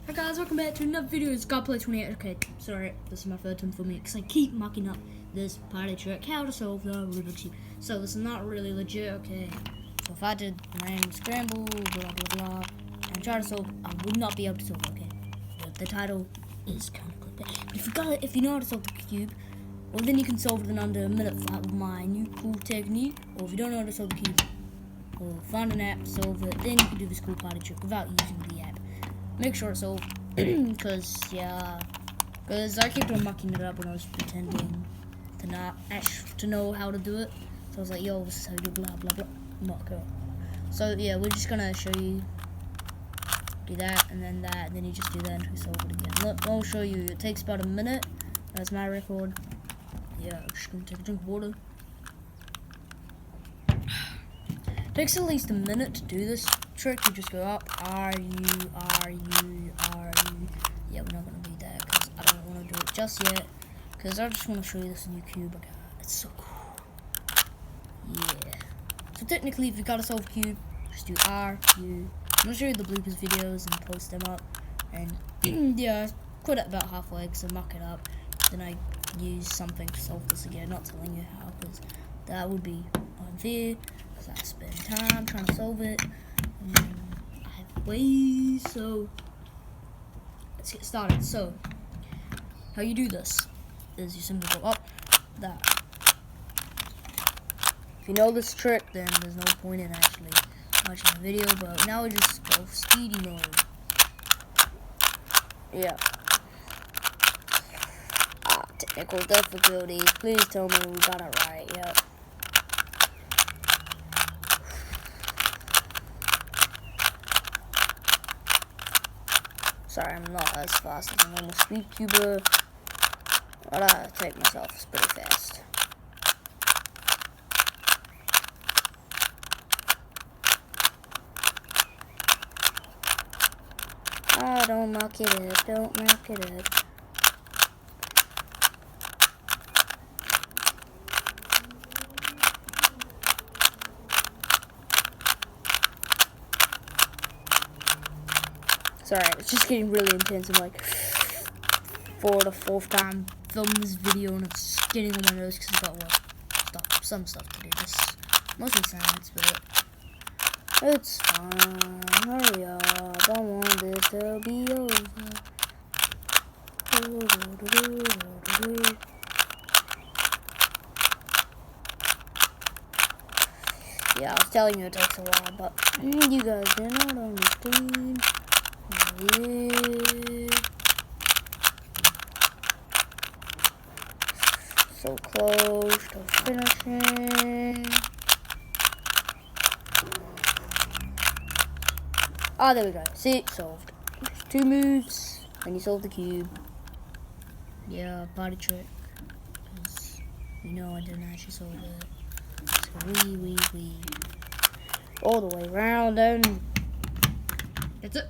Hi guys, welcome back to another video. It's God Play 28. Okay, sorry, this is my third time filming because I keep mucking up this party trick, how to solve the Rubik's Cube. So this is not really legit, okay? So if I did random scramble, blah blah blah, and try to solve, I would not be able to solve it, okay? But the title is kind of clickbait. But if you know how to solve the cube, well then you can solve it in under a minute flat with my new cool technique. Or if you don't know how to solve the cube, well, find an app, solve it, then you can do this cool party trick without using the app. Make sure it's solved, because I kept on mucking it up when I was pretending to not to know how to do it. So I was like, yo, this is how you do blah blah blah, muck it up. So yeah, we're just gonna show you, do that, and then you just do that until you solve it again. Look, I'll show you, it takes about a minute, that's my record. Yeah, I'm just gonna take a drink of water. It takes at least a minute to do this trick. You just go up, R, U. Yeah, we're not going to do that because I don't want to do it just yet. Because I just want to show you this new cube I got. It's so cool. Yeah. So technically, if you got to solve a cube, just do R, U. I'm going to show you the bloopers videos and post them up. And yeah, I quit it about halfway because I muck it up. Then I use something to solve this again. Not telling you how, because that would be unfair. Because I spend time trying to solve it. I have ways, so let's get started. So, how you do this is you simply go up, that. If you know this trick, then there's no point in actually watching the video, but now we just go speedy mode. Yeah. Technical difficulties. Please tell me we got it right. Yep. Sorry, I'm not as fast as a normal speed cuber, but I take myself pretty fast. Ah, don't muck it up, don't muck it up. Sorry, it's just getting really intense. I'm like for the fourth time filming this video, and it's getting on my nose because I've got some stuff to do. Just mostly science, but it's fine. Hurry up! I want this to be over. Yeah, I was telling you it takes a while, but you guys do not understand. Yeah. So close to finishing. Ah, there we go. See, solved. Just 2 moves, and you solve the cube. Yeah, party trick. Because you know I didn't actually solve it. So wee. All the way around, and that's it.